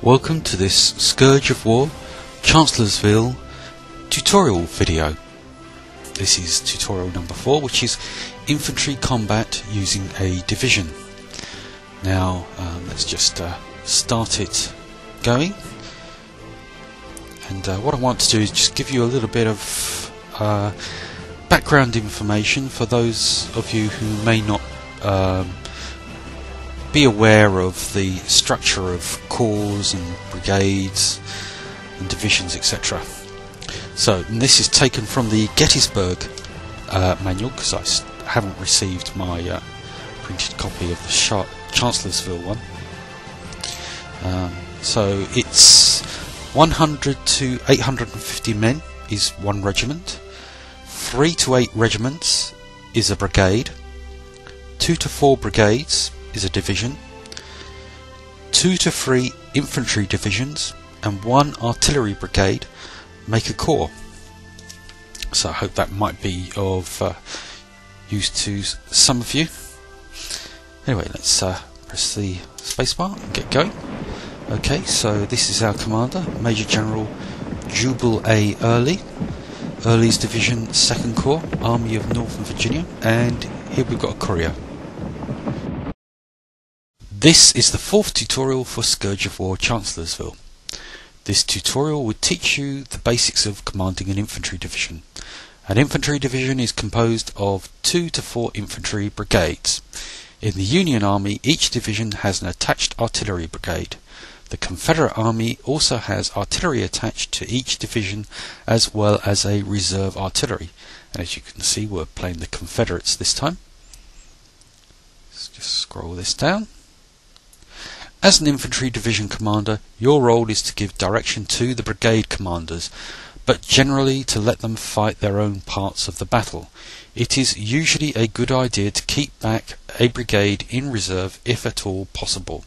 Welcome to this Scourge of War, Chancellorsville tutorial video. This is tutorial number 4, which is infantry combat using a division. Now let's just start it going. And what I want to do is just give you a little bit of background information for those of you who may not be aware of the structure of corps and brigades and divisions, etc. So this is taken from the Gettysburg manual, because I haven't received my printed copy of the Chancellorsville one. So it's 100 to 850 men is one regiment, 3 to 8 regiments is a brigade, 2 to 4 brigades is a division, 2 to 3 infantry divisions, and 1 artillery brigade make a corps. So I hope that might be of use to some of you. Anyway, let's press the spacebar and get going. Okay, so this is our commander, Major General Jubal A. Early, Early's Division 2nd Corps, Army of Northern Virginia, and here we've got a courier. This is the 4th tutorial for Scourge of War, Chancellorsville. This tutorial would teach you the basics of commanding an infantry division. An infantry division is composed of 2 to 4 infantry brigades. In the Union Army, each division has an attached artillery brigade. The Confederate Army also has artillery attached to each division, as well as a reserve artillery. And as you can see, we're playing the Confederates this time. Let's just scroll this down. As an infantry division commander, your role is to give direction to the brigade commanders, but generally to let them fight their own parts of the battle. It is usually a good idea to keep back a brigade in reserve if at all possible.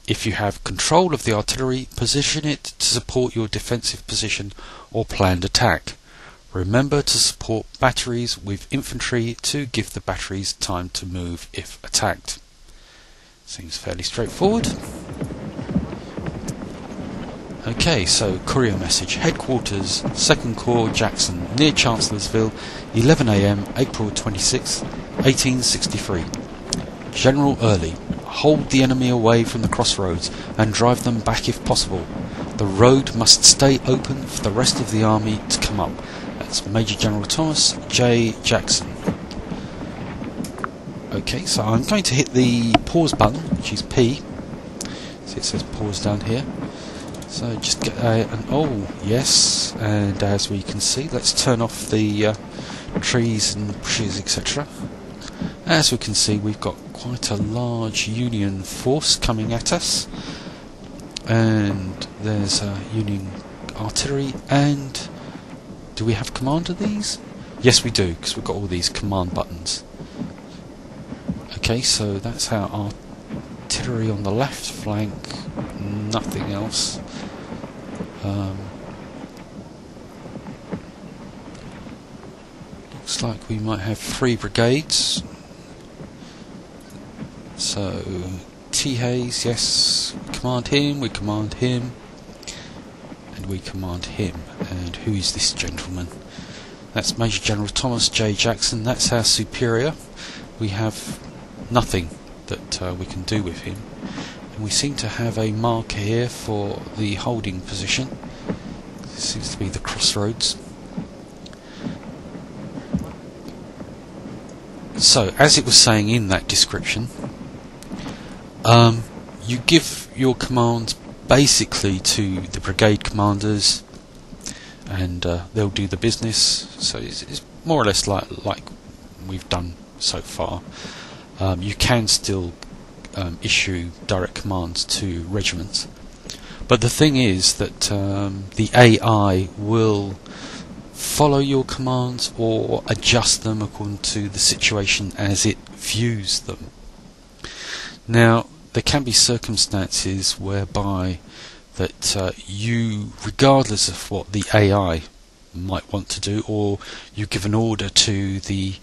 If you have control of the artillery, position it to support your defensive position or planned attack. Remember to support batteries with infantry to give the batteries time to move if attacked. Seems fairly straightforward. Okay, so courier message. Headquarters, 2nd Corps, Jackson, near Chancellorsville, 11 AM, April 26, 1863. General Early, hold the enemy away from the crossroads and drive them back if possible. The road must stay open for the rest of the army to come up. That's Major General Thomas J. Jackson. Okay, so I'm going to hit the pause button, which is P. See, it says pause down here. So just get an oh yes, and as we can see, let's turn off the trees and bushes, etc. As we can see, we've got quite a large Union force coming at us, and there's Union artillery. And do we have command of these? Yes, we do, because we've got all these command buttons. Okay, so that's our artillery on the left flank, nothing else. Looks like we might have 3 brigades. So, T. Hayes, yes, we command him, and we command him. And who is this gentleman? That's Major General Thomas J. Jackson, that's our superior. We have nothing that we can do with him, and we seem to have a marker here for the holding position. This seems to be the crossroads. So, as it was saying in that description, you give your commands basically to the brigade commanders, and they'll do the business. So it's more or less like we've done so far. You can still issue direct commands to regiments, but the thing is that the AI will follow your commands or adjust them according to the situation as it views them. Now, there can be circumstances whereby that you, regardless of what the AI might want to do, or you give an order to the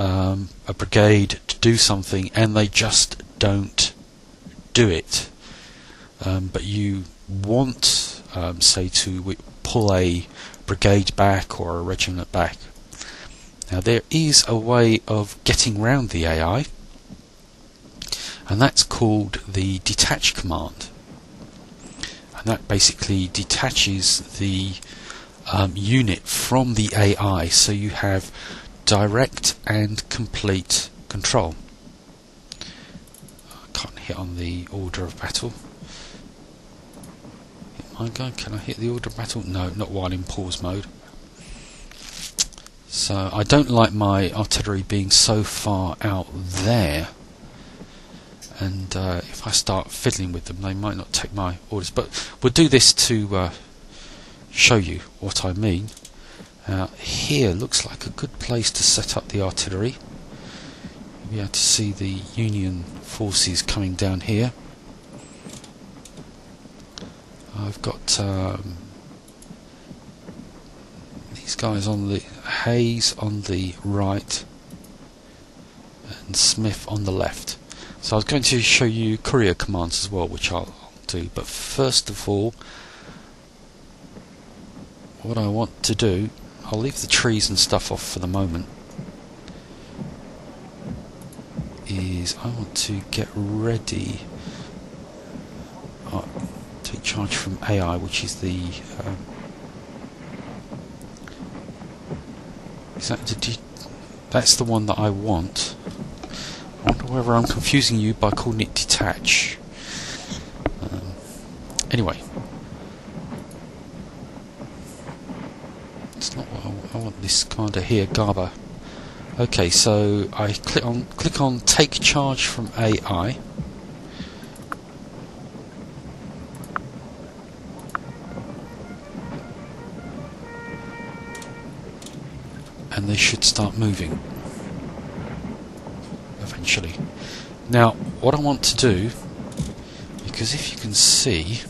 a brigade to do something and they just don't do it. but you want, say, to pull a brigade back or a regiment back. Now there is a way of getting round the AI, and that's called the detach command, and that basically detaches the unit from the AI, so you have direct and complete control. I can't hit on the order of battle. Can I hit the order of battle? No, not while in pause mode. So I don't like my artillery being so far out there, and if I start fiddling with them they might not take my orders, but we'll do this to show you what I mean. Here looks like a good place to set up the artillery. You'll be able to see the Union forces coming down here. I've got these guys on the Hayes on the right and Smith on the left. So I was going to show you courier commands as well, which I'll do, but first of all what I want to do, I'll leave the trees and stuff off for the moment, is I want to get ready. Take charge from AI, which is the that's the one that I want. I wonder whether I'm confusing you by calling it detach. Anyway, it's not what I want. This commander here, Garber. Okay, so I click on take charge from AI. And they should start moving eventually. Now what I want to do, because if you can see,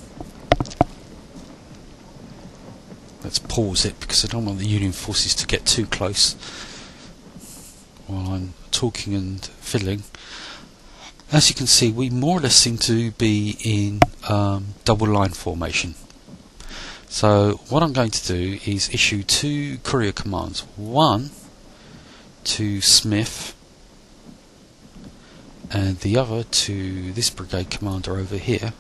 let's pause it because I don't want the Union forces to get too close while I'm talking and fiddling. As you can see, we more or less seem to be in double line formation. So what I'm going to do is issue two courier commands, one to Smith and the other to this brigade commander over here,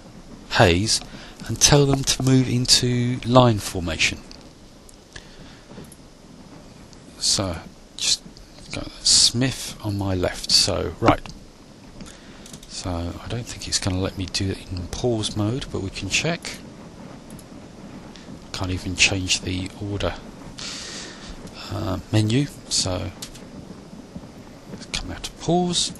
Hayes, and tell them to move into line formation. So just got Smith on my left, so right. So I don't think it's going to let me do it in pause mode, but we can check. Can't even change the order menu, so let's come out of pause.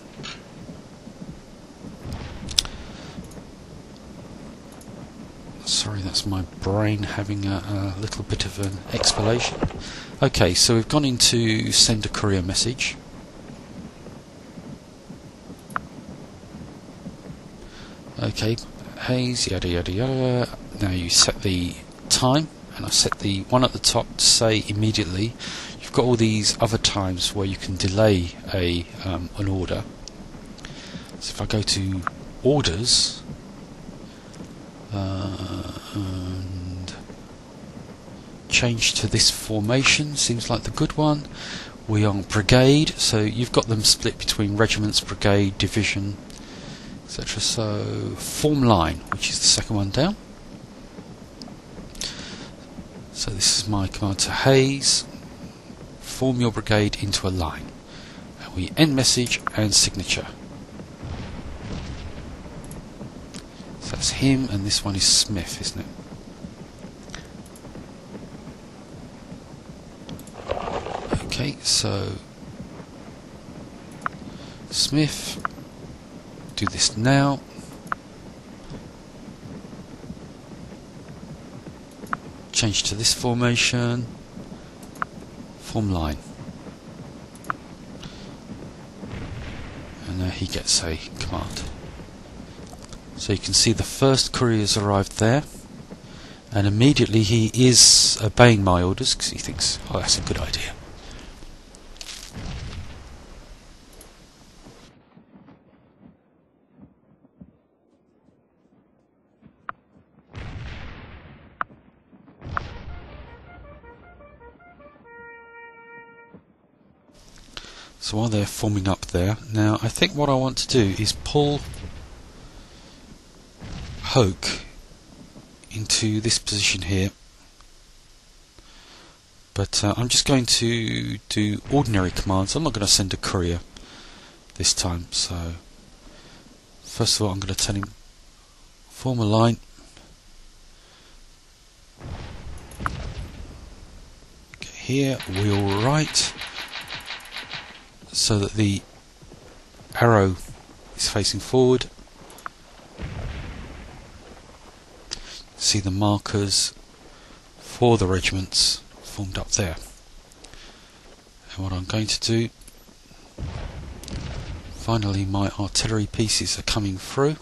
Sorry, that's my brain having a little bit of an explanation. Okay, so we've gone into send a courier message. Okay, Hayes, yada yada yada. Now you set the time, and I set the one at the top to say immediately. You've got all these other times where you can delay an order. So if I go to orders and change to this formation, seems like the good one. We are brigade, so you've got them split between regiments, brigade, division, etc. So form line, which is the second one down. So this is my command to Hayes, form your brigade into a line. And we end message and signature. So that's him, and this one is Smith, isn't it? Okay, so Smith, do this now. Change to this formation, form line, and now he gets a command. So you can see the first courier has arrived there, and immediately he is obeying my orders because he thinks, oh, that's a good idea. So while they're forming up there, now I think what I want to do is pull Hoke into this position here, but I'm just going to do ordinary commands. I'm not going to send a courier this time. So first of all, I'm going to tell him form a line, get here, wheel right, so that the arrow is facing forward. See the markers for the regiments formed up there. And what I'm going to do, finally my artillery pieces are coming through.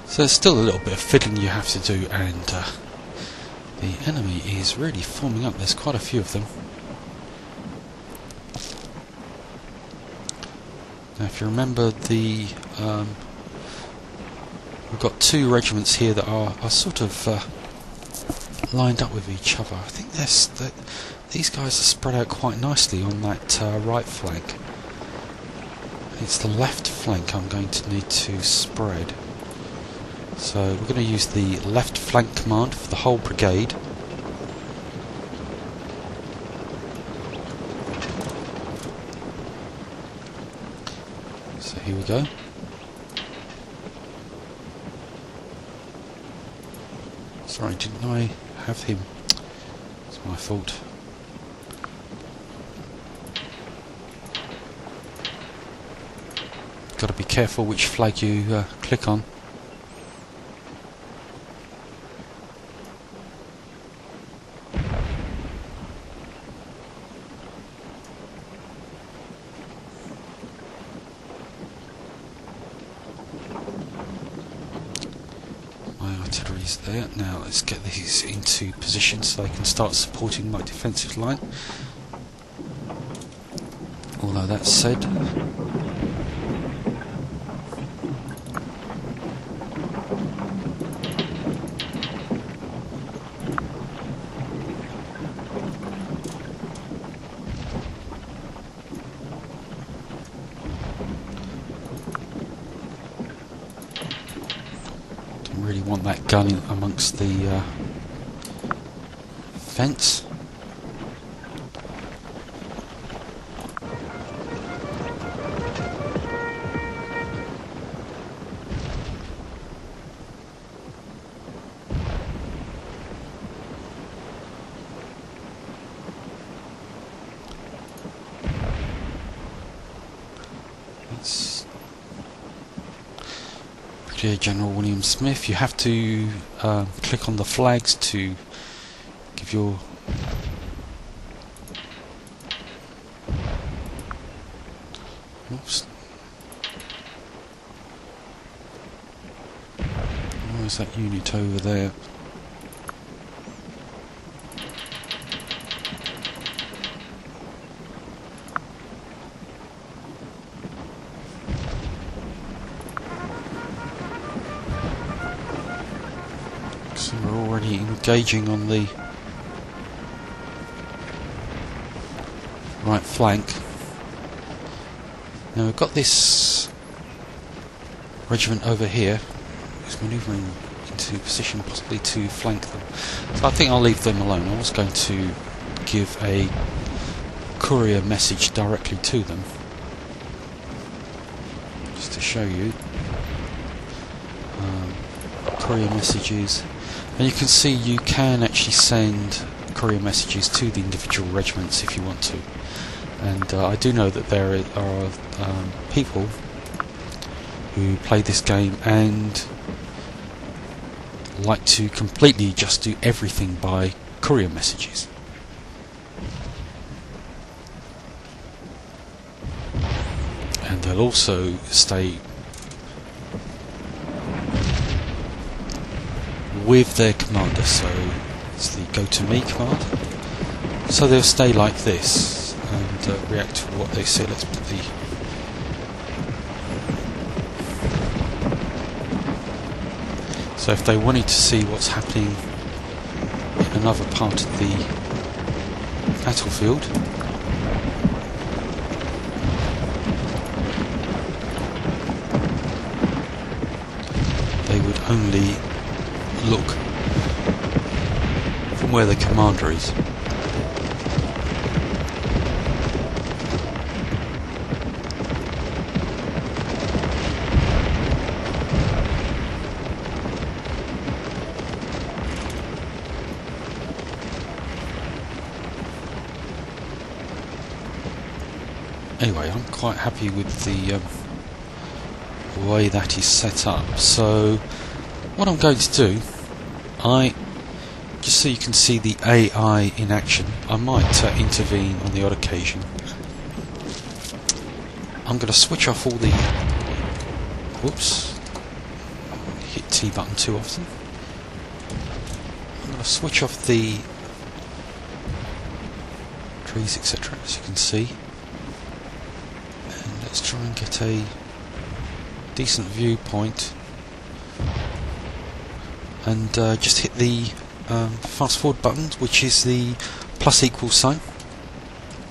So there's still a little bit of fiddling you have to do, and the enemy is really forming up. There's quite a few of them. Now if you remember, we've got two regiments here that are sort of lined up with each other. I think these guys are spread out quite nicely on that right flank. It's the left flank I'm going to need to spread. So we're going to use the left flank command for the whole brigade. So here we go. Sorry, didn't I have him? It's my fault. Got to be careful which flag you click on. There. Now let's get these into position so they can start supporting my defensive line. Although that said, really want that gun in amongst the fence. General William Smith, you have to click on the flags to give your oops. Where's that unit over there? So we're already engaging on the right flank. Now we've got this regiment over here who's manoeuvring into position possibly to flank them. So I think I'll leave them alone. I was going to give a courier message directly to them, just to show you. Courier messages, and you can see you can actually send courier messages to the individual regiments if you want to. And I do know that there are people who play this game and like to completely just do everything by courier messages. And they'll also stay with their commander, so It's the go to me command. So they'll stay like this and react to what they say. Let's put the so if they wanted to see what's happening in another part of the battlefield, they would only look from where the commander is. Anyway, I'm quite happy with the way that is set up. So what I'm going to do, just so you can see the AI in action, I might intervene on the odd occasion. I'm going to switch off all the... Whoops. Hit T button too often. I'm going to switch off the trees, etc., as you can see. And let's try and get a decent viewpoint. And just hit the fast forward button, which is the += sign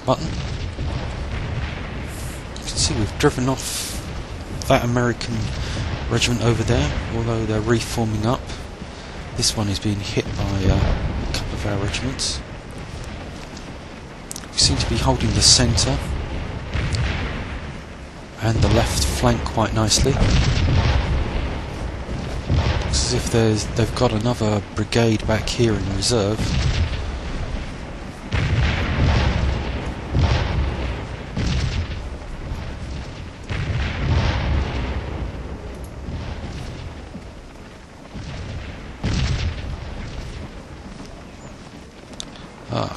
button. You can see we've driven off that American regiment over there, although they're reforming up. This one is being hit by a couple of our regiments. We seem to be holding the centre and the left flank quite nicely. Looks as if they've got another brigade back here in reserve.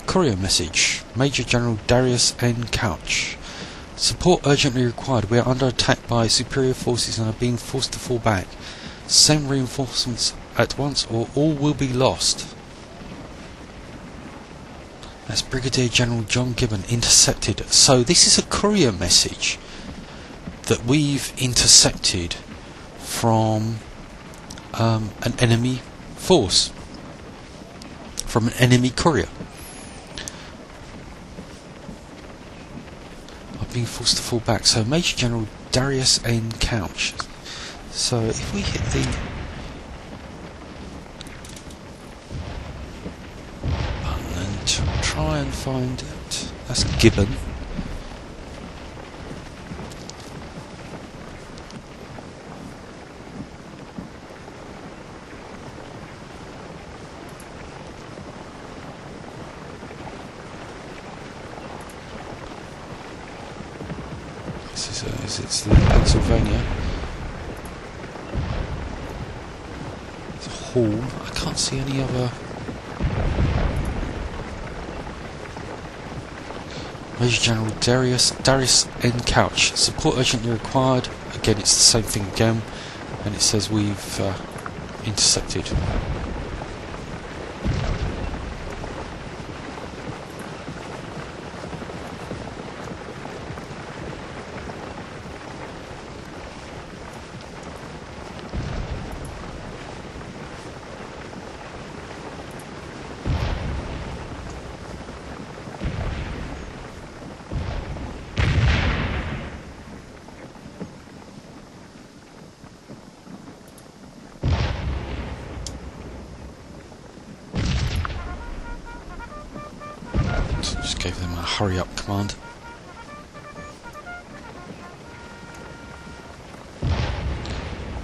Courier message. Major General Darius N. Couch. Support urgently required. We are under attack by superior forces and are being forced to fall back. Send reinforcements at once or all will be lost. That's Brigadier General John Gibbon intercepted. So this is a courier message that we've intercepted from an enemy force, from an enemy courier. Being forced to fall back. So Major General Darius N. Couch. So if we hit the button and try and find it, that's Gibbon. It's Pennsylvania. It's a hall. I can't see any other. Major General Darius N. Couch. Support urgently required. Again, it's the same thing again, and it says we've intercepted. Just gave them a hurry up command.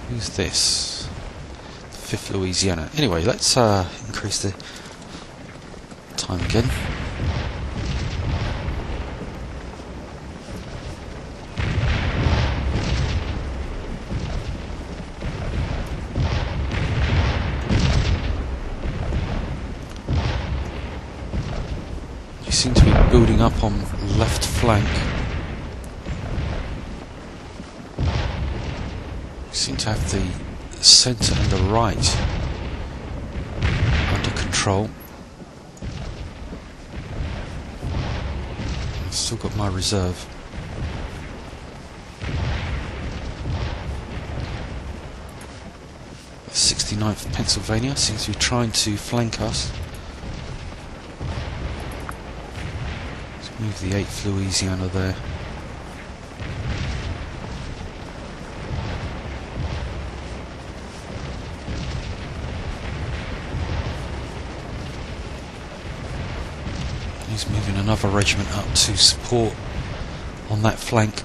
Who's this? 5th Louisiana. Anyway, let's increase the time again. Seem to be building up on left flank. We seem to have the centre and the right under control. Still got my reserve. The 69th Pennsylvania seems to be trying to flank us. Let's move the 8th Louisiana there. He's moving another regiment up to support on that flank.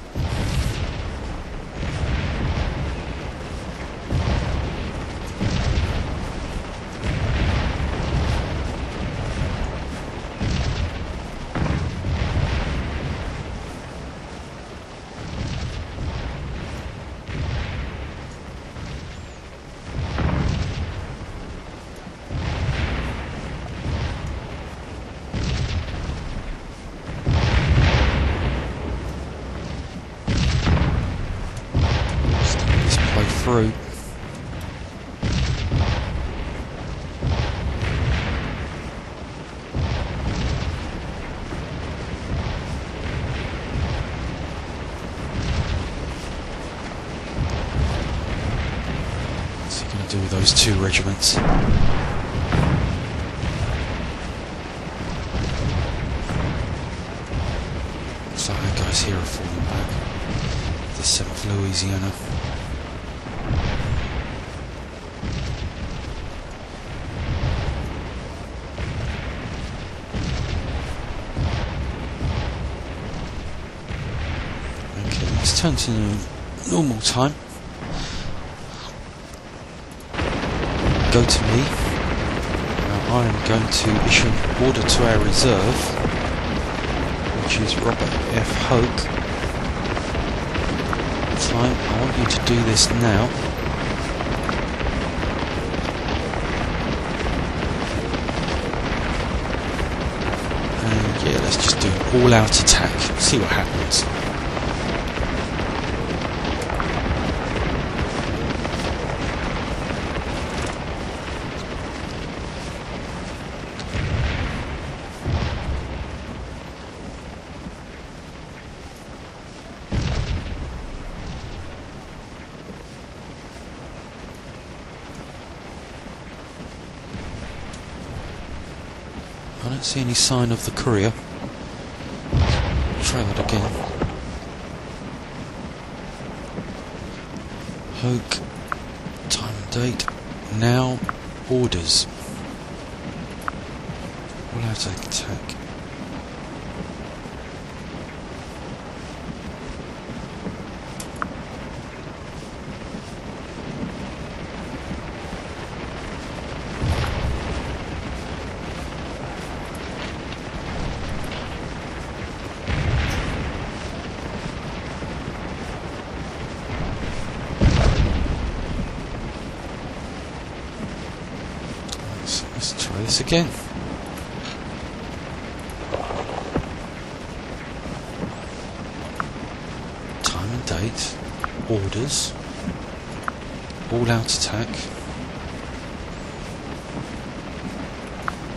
Through. What's he going to do with those 2 regiments? Looks like our guys here are falling back. The 7th Louisiana. Let's turn to normal time. Go to me. Now I am going to issue an order to our reserve, which is Robert F. Hoke. Time, I want you to do this now. And yeah, let's just do an all-out attack. See what happens. I don't see any sign of the courier. Try that again. Hoke, time and date, now, orders. All out attack. Let's try this again. Time and date, orders, all out attack.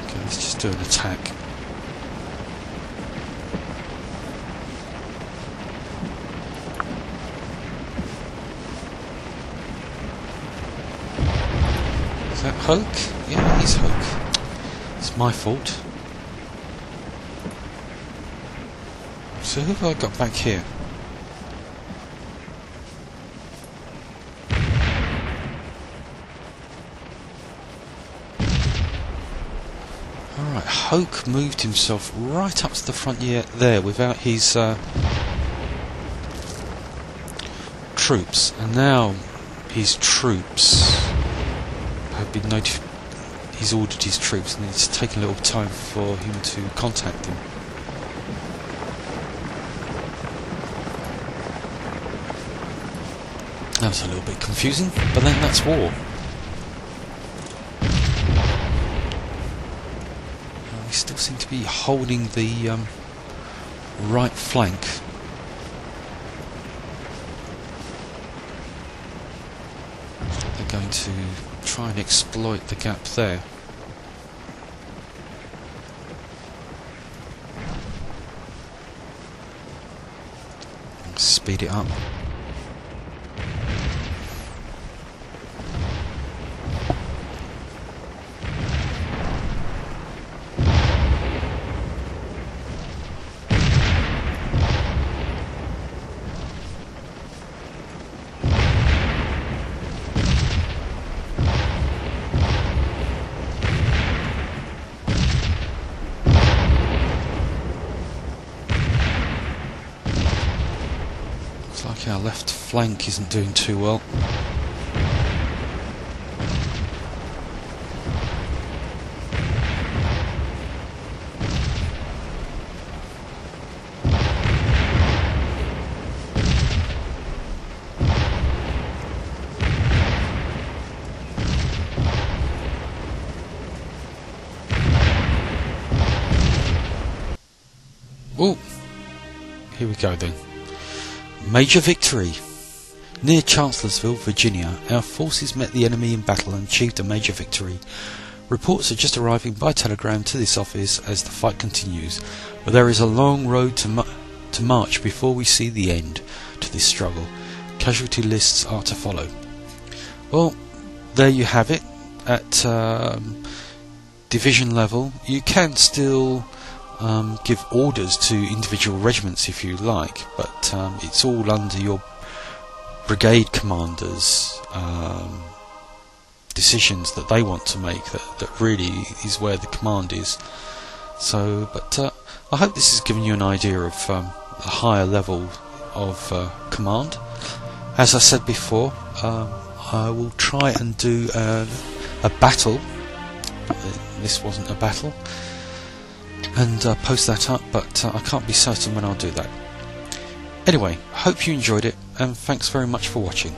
Okay, let's just do an attack. Is that Hoke? Yeah, he's Hoke. It's my fault. So who have I got back here? Alright, Hoke moved himself right up to the front there without his troops, and now his troops have been notified. He's ordered his troops, and it's taken a little time for him to contact them. That was a little bit confusing, but then that's war. We still seem to be holding the right flank. They're going to try and exploit the gap there. speed it up. Looks like our left flank isn't doing too well. Oh, here we go then. Major victory! Near Chancellorsville, Virginia, our forces met the enemy in battle and achieved a major victory. Reports are just arriving by telegram to this office as the fight continues, but there is a long road to march before we see the end to this struggle. Casualty lists are to follow. Well, there you have it. At division level, you can still give orders to individual regiments if you like, but it's all under your brigade commanders' decisions that they want to make. That really is where the command is. So, but I hope this has given you an idea of a higher level of command. As I said before, I will try and do a battle. This wasn't a battle. And post that up, but I can't be certain when I'll do that. Anyway, hope you enjoyed it, and thanks very much for watching.